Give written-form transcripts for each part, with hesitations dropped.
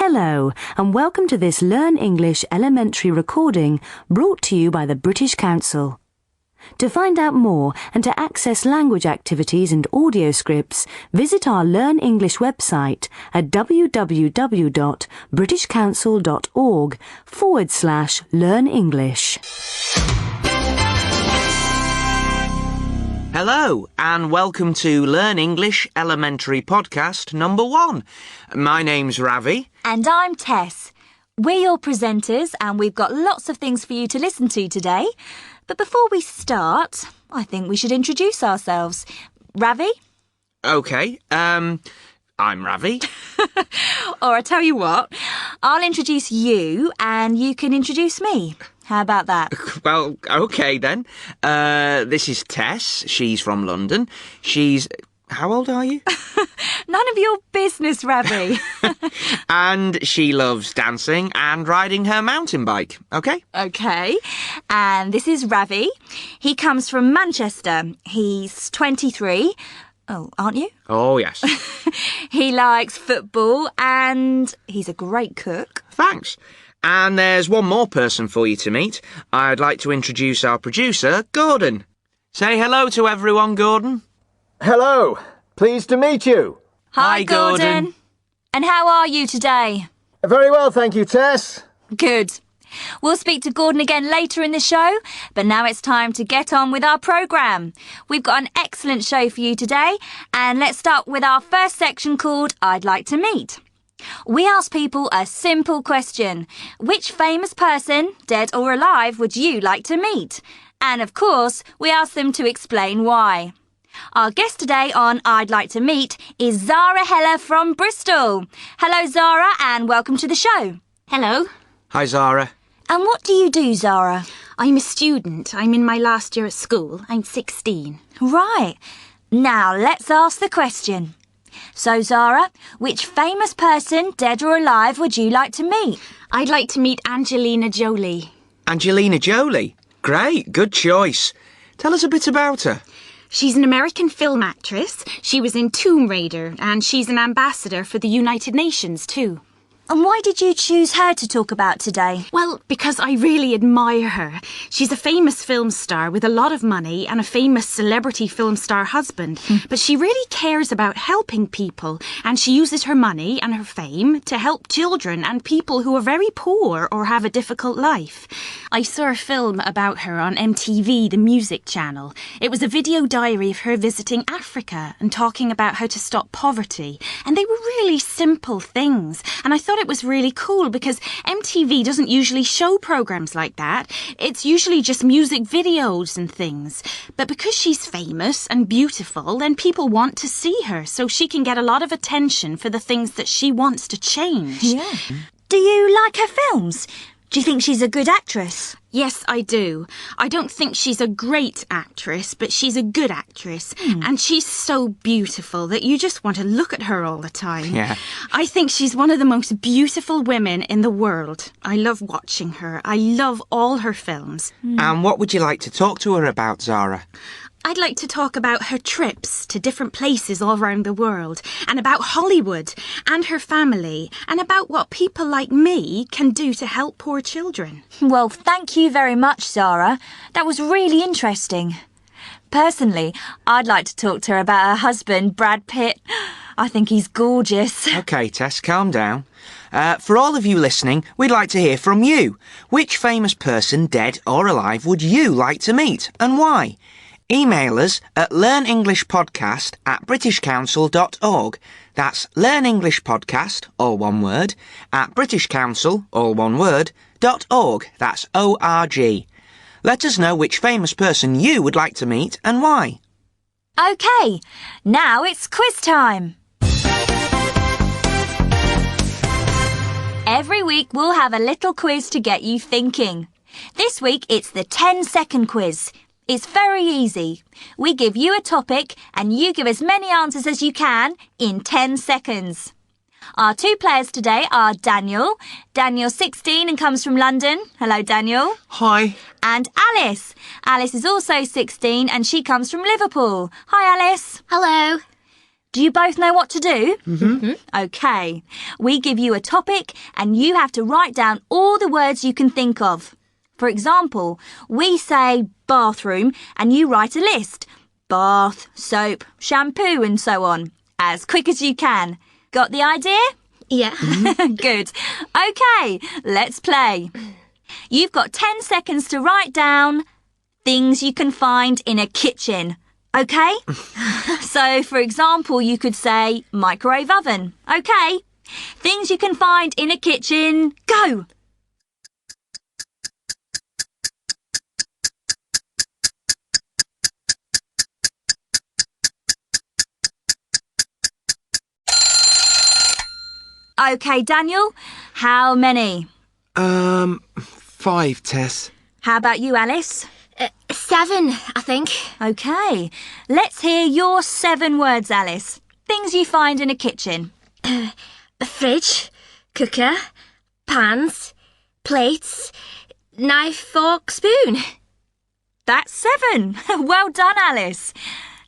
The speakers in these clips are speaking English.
Hello, and welcome to this Learn English elementary recording brought to you by the British Council. To find out more and to access language activities and audio scripts, visit our Learn English website at www.britishcouncil.org/Learn English. Hello, and welcome to Learn English Elementary Podcast number 1. My name's Ravi. And I'm Tess. We're your presenters, and we've got lots of things for you to listen to today. But before we start, I think we should introduce ourselves. Ravi? OK, I'm Ravi. Or I tell you what, I'll introduce you and you can introduce me. How about that? Well, OK then. This is Tess. She's from London. How old are you? None of your business, Ravi. And she loves dancing and riding her mountain bike. OK? OK. And this is Ravi. He comes from Manchester. He's 23. Oh, aren't you? Oh, yes. He likes football and he's a great cook. Thanks. And there's one more person for you to meet. I'd like to introduce our producer, Gordon. Say hello to everyone, Gordon. Hello. Pleased to meet you. Hi, Gordon. And how are you today? Very well, thank you, Tess. Good. We'll speak to Gordon again later in the show, but now it's time to get on with our programme. We've got an excellent show for you today, and let's start with our first section called I'd Like to Meet. We ask people a simple question. Which famous person, dead or alive, would you like to meet? And of course, we ask them to explain why. Our guest today on I'd Like to Meet is Zara Heller from Bristol. Hello, Zara, and welcome to the show. Hello. Hi, Zara. And what do you do, Zara? I'm a student. I'm in my last year at school. I'm 16. Right. Now, let's ask the question. So, Zara, which famous person, dead or alive, would you like to meet? I'd like to meet Angelina Jolie. Angelina Jolie? Great, good choice. Tell us a bit about her. She's an American film actress. She was in Tomb Raider, and she's an ambassador for the United Nations too. And why did you choose her to talk about today? Well, because I really admire her. She's a famous film star with a lot of money and a famous celebrity film star husband. But she really cares about helping people, and she uses her money and her fame to help children and people who are very poor or have a difficult life. I saw a film about her on MTV, the music channel. It was a video diary of her visiting Africa and talking about how to stop poverty. And they were really simple things. And I thought it was really cool because MTV doesn't usually show programs like that. It's usually just music videos and things. But because she's famous and beautiful, then people want to see her so she can get a lot of attention for the things that she wants to change. Yeah. Do you like her films? Do you think she's a good actress? Yes, I do. I don't think she's a great actress, but she's a good actress. And she's so beautiful that you just want to look at her all the time. Yeah. I think she's one of the most beautiful women in the world. I love watching her. I love all her films. And what would you like to talk to her about, Zara? I'd like to talk about her trips to different places all around the world, and about Hollywood and her family, and about what people like me can do to help poor children. Well, thank you very much, Zara. That was really interesting. Personally, I'd like to talk to her about her husband, Brad Pitt. I think he's gorgeous. OK, Tess, calm down. For all of you listening, we'd like to hear from you. Which famous person, dead or alive, would you like to meet, and why? Email us at learnenglishpodcast@britishcouncil.org. That's learnenglishpodcast, all one word, at britishcouncil, all one word, .org. That's O-R-G. Let us know which famous person you would like to meet and why. OK, now it's quiz time. Every week we'll have a little quiz to get you thinking. This week it's the 10-second quiz. It's very easy. We give you a topic and you give as many answers as you can in 10 seconds. Our two players today are Daniel. Daniel's 16 and comes from London. Hello, Daniel. Hi. And Alice. Alice is also 16 and she comes from Liverpool. Hi, Alice. Hello. Do you both know what to do? Mm-hmm. OK. We give you a topic and you have to write down all the words you can think of. For example, we say bathroom and you write a list. Bath, soap, shampoo and so on. As quick as you can. Got the idea? Yeah. Good. OK, let's play. You've got 10 seconds to write down things you can find in a kitchen. OK? So, for example, you could say microwave oven. OK? Things you can find in a kitchen. Go! OK, Daniel. How many? 5, Tess. How about you, Alice? 7, I think. OK. Let's hear your 7 words, Alice. Things you find in a kitchen. A fridge, cooker, pans, plates, knife, fork, spoon. That's 7. Well done, Alice.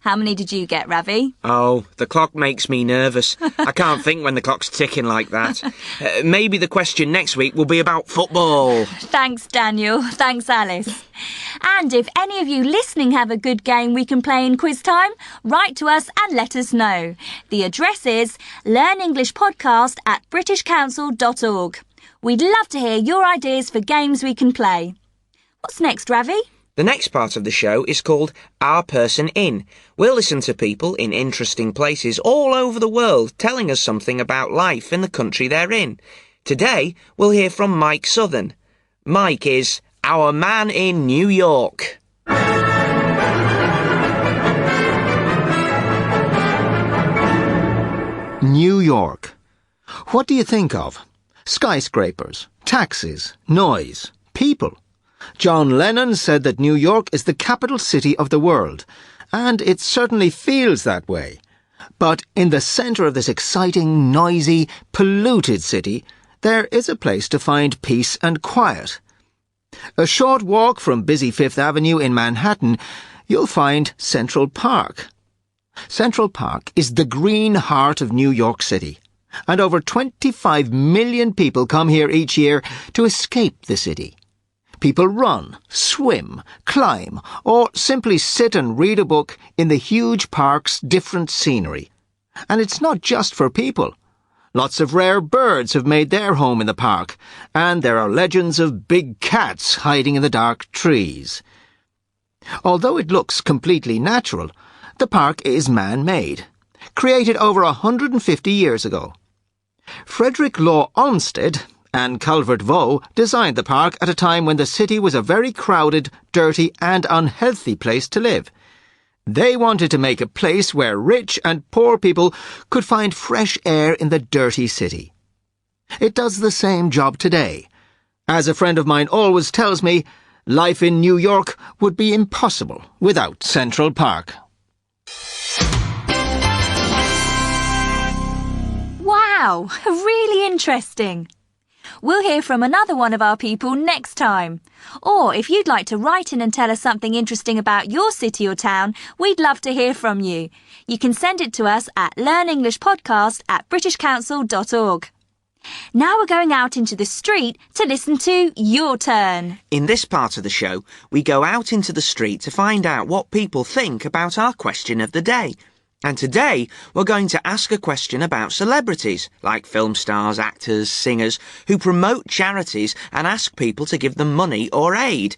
How many did you get, Ravi? Oh, the clock makes me nervous. I can't think when the clock's ticking like that. Maybe the question next week will be about football. Thanks, Daniel. Thanks, Alice. And if any of you listening have a good game we can play in quiz time, write to us and let us know. The address is learnenglishpodcast@britishcouncil.org. We'd love to hear your ideas for games we can play. What's next, Ravi? The next part of the show is called Our Person In. We'll listen to people in interesting places all over the world telling us something about life in the country they're in. Today, we'll hear from Mike Southern. Mike is our man in New York. New York. What do you think of? Skyscrapers, taxis, noise, people. John Lennon said that New York is the capital city of the world, and it certainly feels that way. But in the centre of this exciting, noisy, polluted city, there is a place to find peace and quiet. A short walk from busy Fifth Avenue in Manhattan, you'll find Central Park. Central Park is the green heart of New York City, and over 25 million people come here each year to escape the city. People run, swim, climb, or simply sit and read a book in the huge park's different scenery. And it's not just for people. Lots of rare birds have made their home in the park, and there are legends of big cats hiding in the dark trees. Although it looks completely natural, the park is man-made, created over 150 years ago. Frederick Law Olmsted and Calvert Vaux designed the park at a time when the city was a very crowded, dirty and unhealthy place to live. They wanted to make a place where rich and poor people could find fresh air in the dirty city. It does the same job today. As a friend of mine always tells me, life in New York would be impossible without Central Park. Wow, really interesting. We'll hear from another one of our people next time. Or if you'd like to write in and tell us something interesting about your city or town, we'd love to hear from you. You can send it to us at learnenglishpodcast@britishcouncil.org. Now we're going out into the street to listen to Your Turn. In this part of the show, we go out into the street to find out what people think about our question of the day. And today, we're going to ask a question about celebrities, like film stars, actors, singers, who promote charities and ask people to give them money or aid.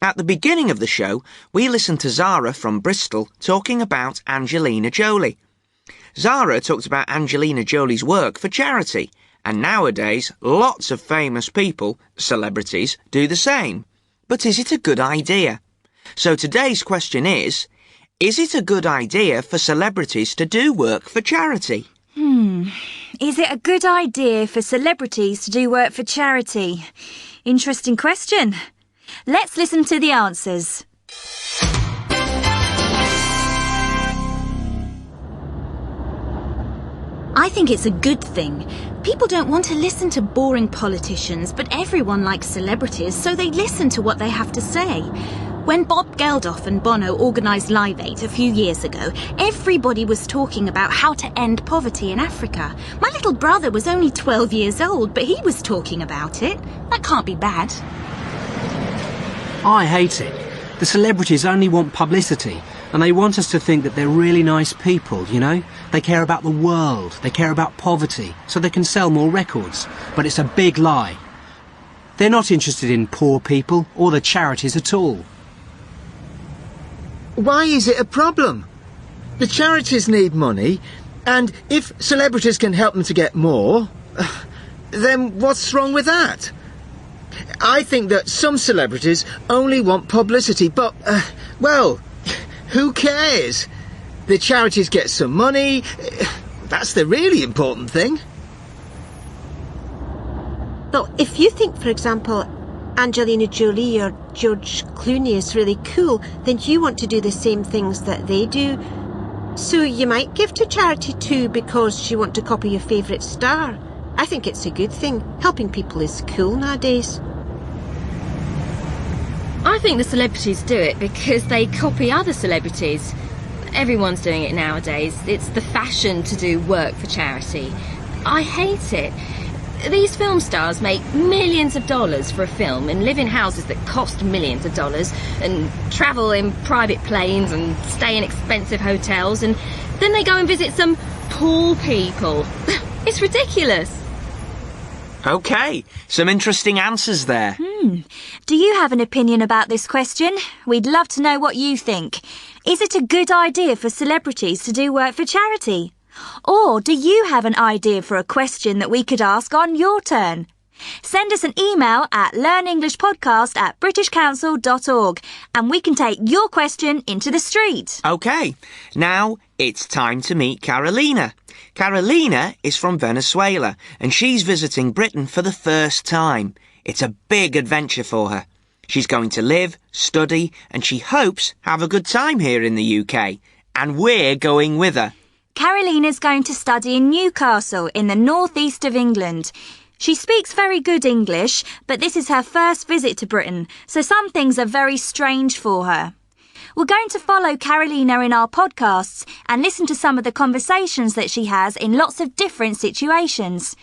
At the beginning of the show, we listened to Zara from Bristol talking about Angelina Jolie. Zara talked about Angelina Jolie's work for charity, and nowadays, lots of famous people, celebrities, do the same. But is it a good idea? So today's question is it a good idea for celebrities to do work for charity? Is it a good idea for celebrities to do work for charity? Interesting question. Let's listen to the answers. I think it's a good thing. People don't want to listen to boring politicians, but everyone likes celebrities, so they listen to what they have to say. When Bob Geldof and Bono organised Live Aid a few years ago, everybody was talking about how to end poverty in Africa. My little brother was only 12 years old, but he was talking about it. That can't be bad. I hate it. The celebrities only want publicity, and they want us to think that they're really nice people, you know? They care about the world, they care about poverty, so they can sell more records. But it's a big lie. They're not interested in poor people or the charities at all. Why is it a problem? The charities need money, and if celebrities can help them to get more, then what's wrong with that? I think that some celebrities only want publicity, but, well, who cares? The charities get some money. That's the really important thing. Well, if you think, for example, Angelina Jolie or George Clooney is really cool, then you want to do the same things that they do. So you might give to charity too because you want to copy your favourite star. I think it's a good thing. Helping people is cool nowadays. I think the celebrities do it because they copy other celebrities. Everyone's doing it nowadays. It's the fashion to do work for charity. I hate it. These film stars make millions of dollars for a film and live in houses that cost millions of dollars and travel in private planes and stay in expensive hotels, and then they go and visit some poor people. It's ridiculous. OK, some interesting answers there. Do you have an opinion about this question? We'd love to know what you think. Is it a good idea for celebrities to do work for charity? Or do you have an idea for a question that we could ask on your turn? Send us an email at learnenglishpodcast@britishcouncil.org and we can take your question into the street. OK, now it's time to meet Carolina. Carolina is from Venezuela and she's visiting Britain for the first time. It's a big adventure for her. She's going to live, study, and she hopes have a good time here in the UK. And we're going with her. Carolina's going to study in Newcastle in the northeast of England. She speaks very good English, but this is her first visit to Britain, so some things are very strange for her. We're going to follow Carolina in our podcasts and listen to some of the conversations that she has in lots of different situations.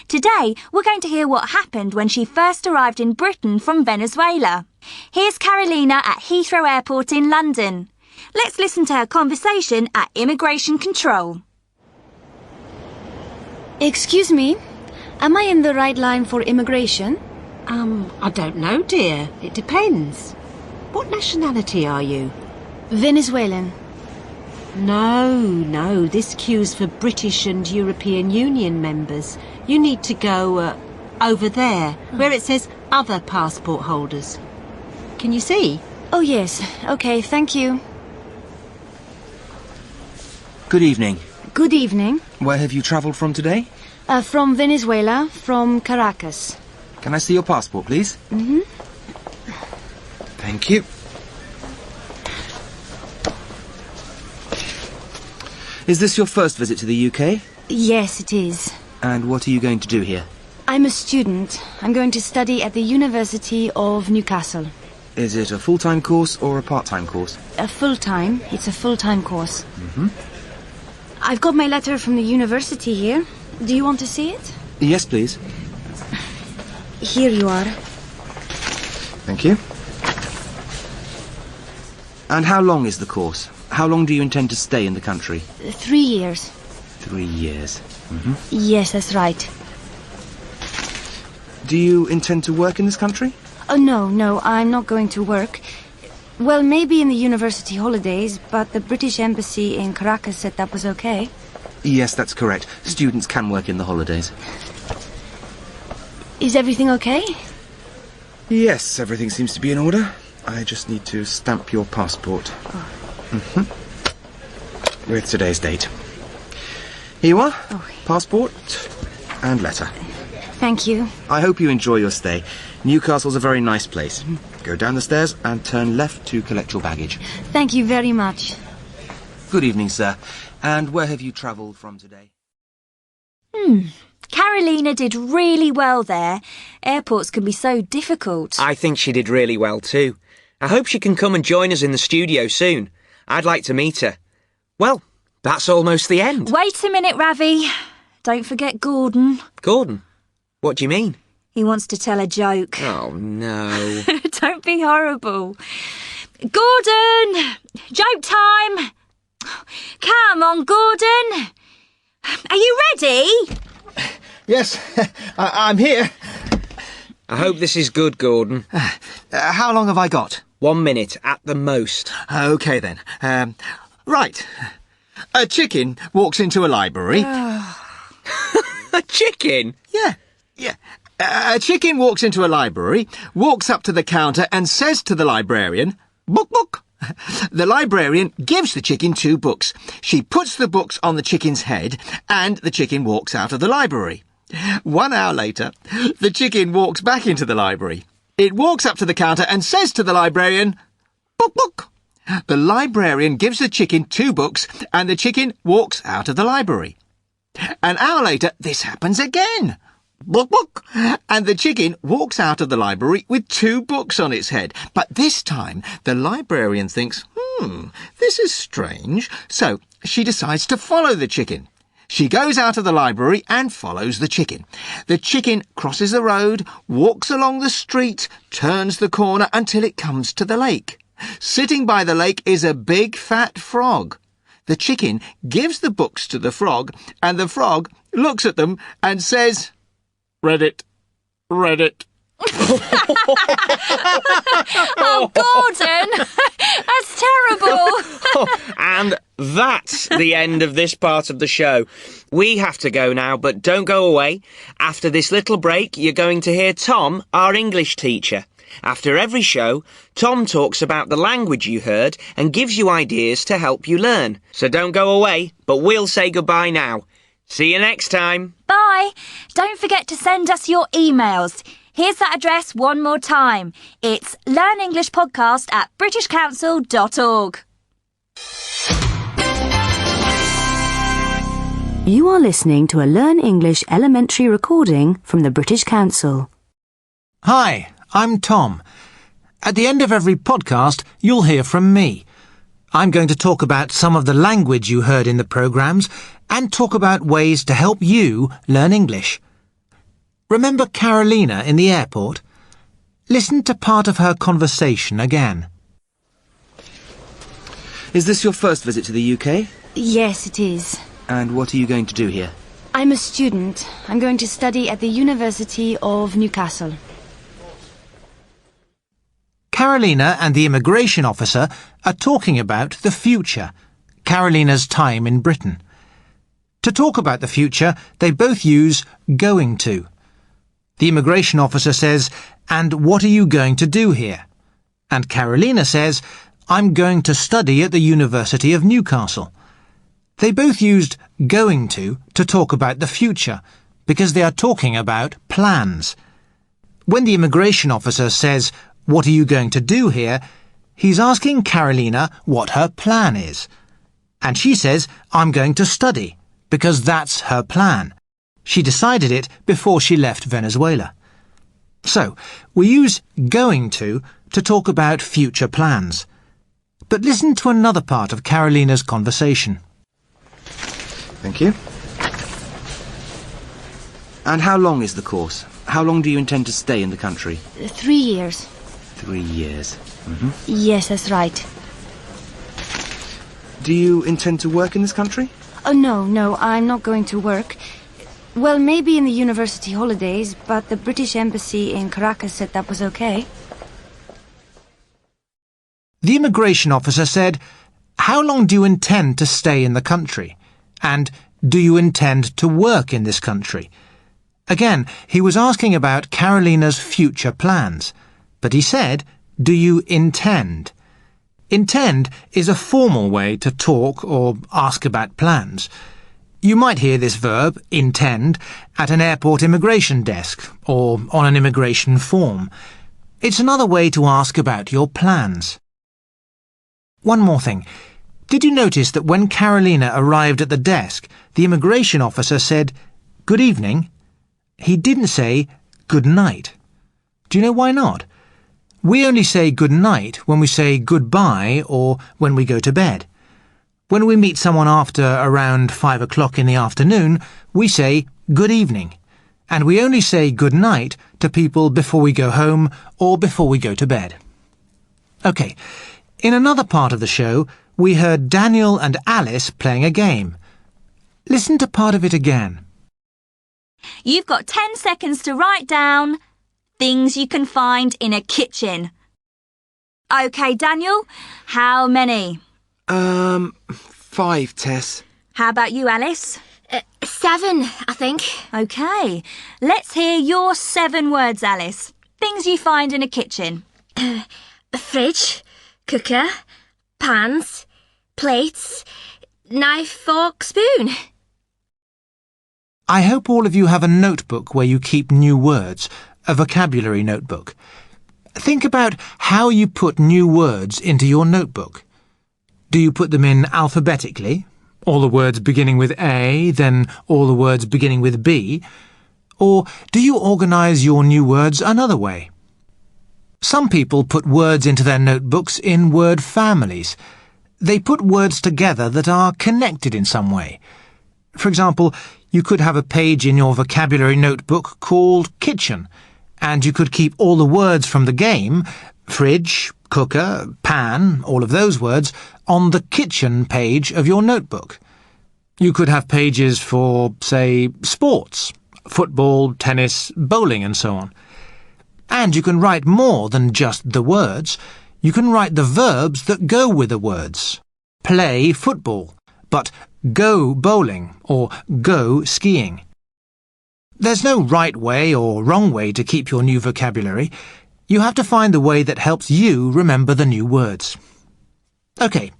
Today, we're going to hear what happened when she first arrived in Britain from Venezuela. Here's Carolina at Heathrow Airport in London. Let's listen to her conversation at immigration control. Excuse me, am I in the right line for immigration? I don't know, dear. It depends. What nationality are you? Venezuelan. No, this queue's for British and European Union members. You need to go over there, where it says other passport holders. Can you see? Oh yes, okay, thank you. Good evening. Good evening. Where have you travelled from today? From Venezuela, from Caracas. Can I see your passport, please? Thank you. Is this your first visit to the UK? Yes, it is. And what are you going to do here? I'm a student. I'm going to study at the University of Newcastle. Is it a full-time course or a part-time course? A full-time. It's a full-time course. I've got my letter from the university here. Do you want to see it? Yes, please. Here you are. Thank you. And how long is the course? How long do you intend to stay in the country? 3 years. 3 years. Yes, that's right. Do you intend to work in this country? Oh, no, I'm not going to work. Well, maybe in the university holidays, but the British Embassy in Caracas said that was okay. Yes, that's correct. Students can work in the holidays. Is everything okay? Yes, everything seems to be in order. I just need to stamp your passport. With today's date. Here you are. Passport and letter. Thank you. I hope you enjoy your stay. Newcastle's a very nice place. Go down the stairs and turn left to collect your baggage. Thank you very much. Good evening, sir. And where have you travelled from today? Carolina did really well there. Airports can be so difficult. I think she did really well too. I hope she can come and join us in the studio soon. I'd like to meet her. Well, that's almost the end. Wait a minute, Ravi. Don't forget Gordon. Gordon? What do you mean? He wants to tell a joke. Oh, no. Don't be horrible. Gordon! Joke time! Come on, Gordon. Are you ready? Yes, I'm here. I hope this is good, Gordon. How long have I got? 1 minute at the most. OK then. Right. A chicken walks into a library. A chicken? Yeah. A chicken walks into a library, walks up to the counter and says to the librarian, "Book, book." The librarian gives the chicken 2 books. She puts the books on the chicken's head and the chicken walks out of the library. 1 hour later, the chicken walks back into the library. It walks up to the counter and says to the librarian, "Book, book." The librarian gives the chicken 2 books and the chicken walks out of the library. An hour later, this happens again. Book, book. And the chicken walks out of the library with 2 books on its head. But this time, the librarian thinks, this is strange. So she decides to follow the chicken. She goes out of the library and follows the chicken. The chicken crosses the road, walks along the street, turns the corner until it comes to the lake. Sitting by the lake is a big fat frog. The chicken gives the books to the frog, and the frog looks at them and says, "Read it. Read it." Oh, Gordon! That's terrible! And that's the end of this part of the show. We have to go now, but don't go away. After this little break, you're going to hear Tom, our English teacher. After every show, Tom talks about the language you heard and gives you ideas to help you learn. So don't go away, but we'll say goodbye now. See you next time. Bye. Don't forget to send us your emails. Here's that address one more time. It's learnenglishpodcast@britishcouncil.org. You are listening to a Learn English elementary recording from the British Council. Hi, I'm Tom. At the end of every podcast, you'll hear from me. I'm going to talk about some of the language you heard in the programmes and talk about ways to help you learn English. Remember Carolina in the airport? Listen to part of her conversation again. Is this your first visit to the UK? Yes, it is. And what are you going to do here? I'm a student. I'm going to study at the University of Newcastle. Carolina and the immigration officer are talking about the future, Carolina's time in Britain. To talk about the future, they both use going to. The immigration officer says, "And what are you going to do here?" And Carolina says, "I'm going to study at the University of Newcastle." They both used going to talk about the future, because they are talking about plans. When the immigration officer says, "What are you going to do here?" he's asking Carolina what her plan is. And she says, "I'm going to study," because that's her plan. She decided it before she left Venezuela. So, we use going to talk about future plans. But listen to another part of Carolina's conversation. Thank you. And how long is the course? How long do you intend to stay in the country? 3 years. 3 years. Yes, that's right. Do you intend to work in this country? Oh, no, I'm not going to work. Well, maybe in the university holidays, but the British Embassy in Caracas said that was okay. The immigration officer said, "How long do you intend to stay in the country?" And, "Do you intend to work in this country?" Again, he was asking about Carolina's future plans. But he said, "Do you intend?" Intend is a formal way to talk or ask about plans. You might hear this verb, intend, at an airport immigration desk or on an immigration form. It's another way to ask about your plans. One more thing. Did you notice that when Carolina arrived at the desk, the immigration officer said, "Good evening"? He didn't say, "Good night." Do you know why not? We only say good night when we say goodbye or when we go to bed. When we meet someone after around 5 o'clock in the afternoon, we say good evening. And we only say good night to people before we go home or before we go to bed. OK, in another part of the show, we heard Daniel and Alice playing a game. Listen to part of it again. You've got 10 seconds to write down things you can find in a kitchen. OK, Daniel, how many? 5, Tess. How about you, Alice? 7, I think. OK, let's hear your 7 words, Alice. Things you find in a kitchen. A fridge, cooker, pans, plates, knife, fork, spoon. I hope all of you have a notebook where you keep new words, a vocabulary notebook. Think about how you put new words into your notebook. Do you put them in alphabetically? All the words beginning with A, then all the words beginning with B? Or do you organise your new words another way? Some people put words into their notebooks in word families. They put words together that are connected in some way. For example, you could have a page in your vocabulary notebook called kitchen, and you could keep all the words from the game, fridge, cooker, pan, all of those words, on the kitchen page of your notebook. You could have pages for, say, sports, football, tennis, bowling, and so on. And you can write more than just the words. You can write the verbs that go with the words. Play football, but go bowling or go skiing. There's no right way or wrong way to keep your new vocabulary. You have to find the way that helps you remember the new words. OK.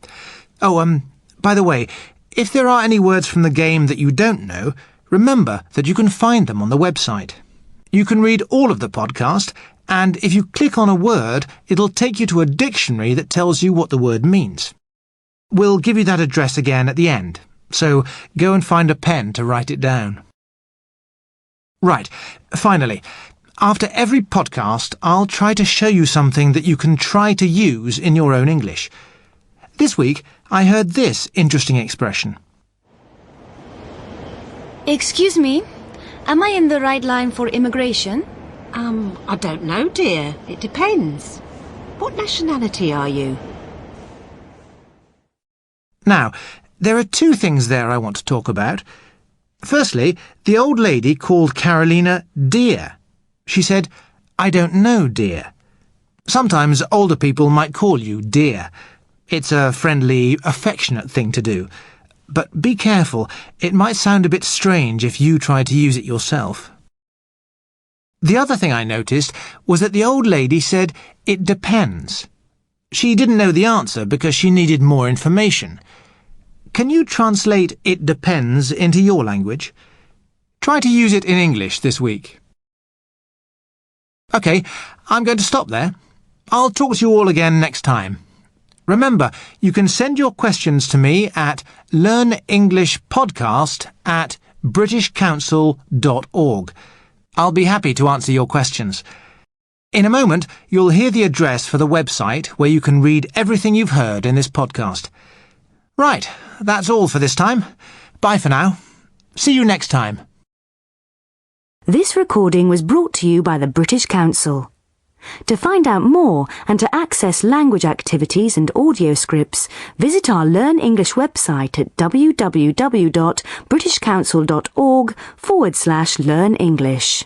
By the way, if there are any words from the game that you don't know, remember that you can find them on the website. You can read all of the podcast, and if you click on a word, it'll take you to a dictionary that tells you what the word means. We'll give you that address again at the end, so go and find a pen to write it down. Right, finally, after every podcast, I'll try to show you something that you can try to use in your own English. This week, I heard this interesting expression. Excuse me, am I in the right line for immigration? I don't know, dear. It depends. What nationality are you? Now, there are 2 things there I want to talk about. Firstly, the old lady called Carolina dear. She said, I don't know, dear. Sometimes older people might call you dear. It's a friendly, affectionate thing to do. But be careful, it might sound a bit strange if you try to use it yourself. The other thing I noticed was that the old lady said, it depends. She didn't know the answer because she needed more information. Can you translate it depends into your language? Try to use it in English this week. OK, I'm going to stop there. I'll talk to you all again next time. Remember, you can send your questions to me at learnenglishpodcast@britishcouncil.org. I'll be happy to answer your questions. In a moment, you'll hear the address for the website where you can read everything you've heard in this podcast. Right, that's all for this time. Bye for now. See you next time. This recording was brought to you by the British Council. To find out more and to access language activities and audio scripts, visit our Learn English website at www.britishcouncil.org/learn English.